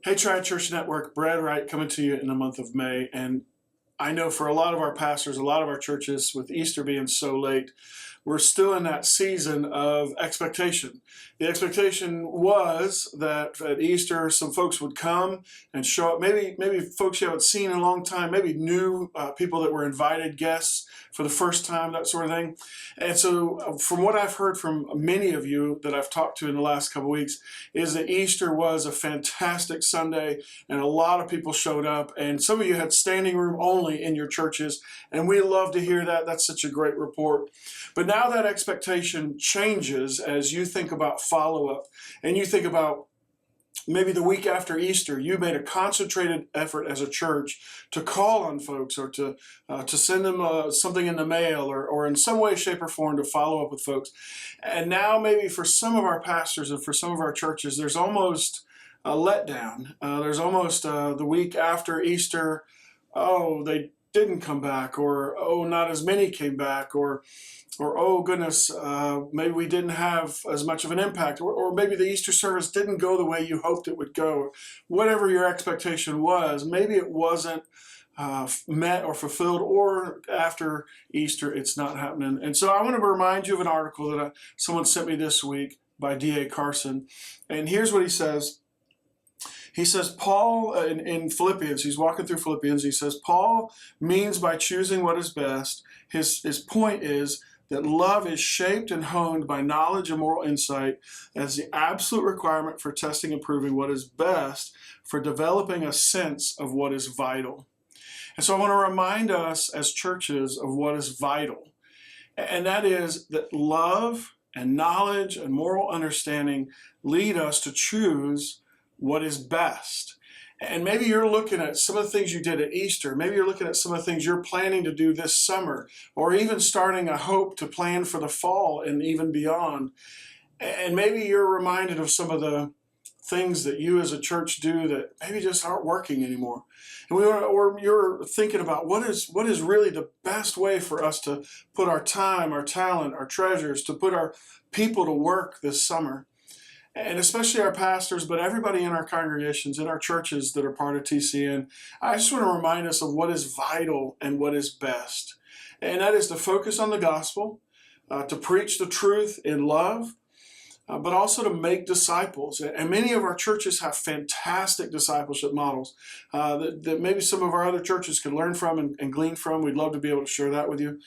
Hey, Triad Church Network, Brad Wright coming to you in the month of May. And I know for a lot of our pastors, a lot of our churches, with Easter being so late, we're still in that season of expectation. The expectation was that at Easter, some folks would come and show up. Maybe folks you haven't seen in a long time, maybe new people that were invited guests for the first time, that sort of thing. And so from what I've heard from many of you that I've talked to in the last couple of weeks, is that Easter was a fantastic Sunday and a lot of people showed up. And some of you had standing room only in your churches. And we love to hear that. That's such a great report. But now that expectation changes as you think about follow-up and you think about maybe the week after Easter, you made a concentrated effort as a church to call on folks or to send them something in the mail or in some way, shape, or form to follow up with folks. And now maybe for some of our pastors and for some of our churches, there's almost a letdown. There's almost the week after Easter, oh, they didn't come back, or oh, not as many came back, or oh goodness, maybe we didn't have as much of an impact, or maybe the Easter service didn't go the way you hoped it would go. Whatever your expectation was, maybe it wasn't met or fulfilled, or after Easter it's not happening. And so I want to remind you of an article that someone sent me this week by D.A. Carson, and here's what he says. He says, Paul, in Philippians, he's walking through Philippians, he says, Paul means by choosing what is best, his point is that love is shaped and honed by knowledge and moral insight as the absolute requirement for testing and proving what is best for developing a sense of what is vital. And so I want to remind us as churches of what is vital. And that is that love and knowledge and moral understanding lead us to choose what is best. And maybe you're looking at some of the things you did at Easter. Maybe you're looking at some of the things you're planning to do this summer, or even starting a hope to plan for the fall and even beyond. And maybe you're reminded of some of the things that you as a church do that maybe just aren't working anymore. And or you're thinking about what is really the best way for us to put our time, our talent, our treasures, to put our people to work this summer. And especially our pastors, but everybody in our congregations, in our churches that are part of TCN, I just want to remind us of what is vital and what is best. And that is to focus on the gospel, to preach the truth in love, but also to make disciples. And many of our churches have fantastic discipleship models that maybe some of our other churches can learn from and glean from. We'd love to be able to share that with you.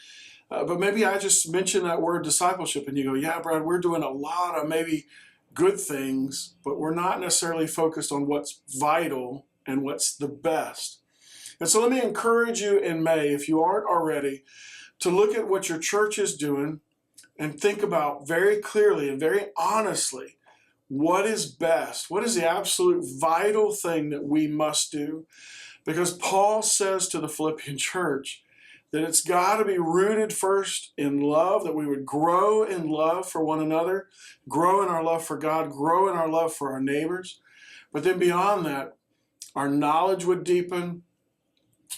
But maybe I just mentioned that word discipleship and you go, yeah, Brad, we're doing a lot of maybe good things, but we're not necessarily focused on what's vital and what's the best. And so let me encourage you in May, if you aren't already, to look at what your church is doing and think about very clearly and very honestly what is best, what is the absolute vital thing that we must do. Because Paul says to the Philippian church that it's got to be rooted first in love, that we would grow in love for one another, grow in our love for God, grow in our love for our neighbors. But then beyond that, our knowledge would deepen,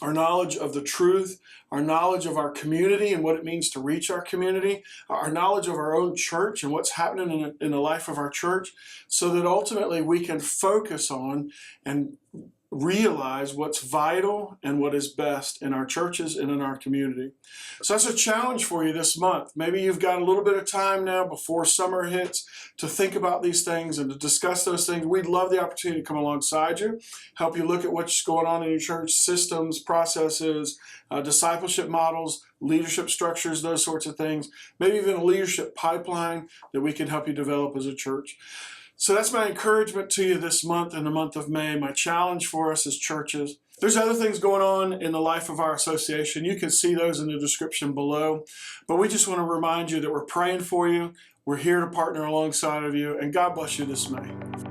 our knowledge of the truth, our knowledge of our community and what it means to reach our community, our knowledge of our own church and what's happening in the life of our church, so that ultimately we can focus on and realize what's vital and what is best in our churches and in our community. So that's a challenge for you this month. Maybe you've got a little bit of time now before summer hits to think about these things and to discuss those things. We'd love the opportunity to come alongside you, help you look at what's going on in your church, systems, processes, discipleship models, leadership structures, those sorts of things. Maybe even a leadership pipeline that we can help you develop as a church. So that's my encouragement to you this month, in the month of May, my challenge for us as churches. There's other things going on in the life of our association. You can see those in the description below. But we just want to remind you that we're praying for you. We're here to partner alongside of you. And God bless you this May.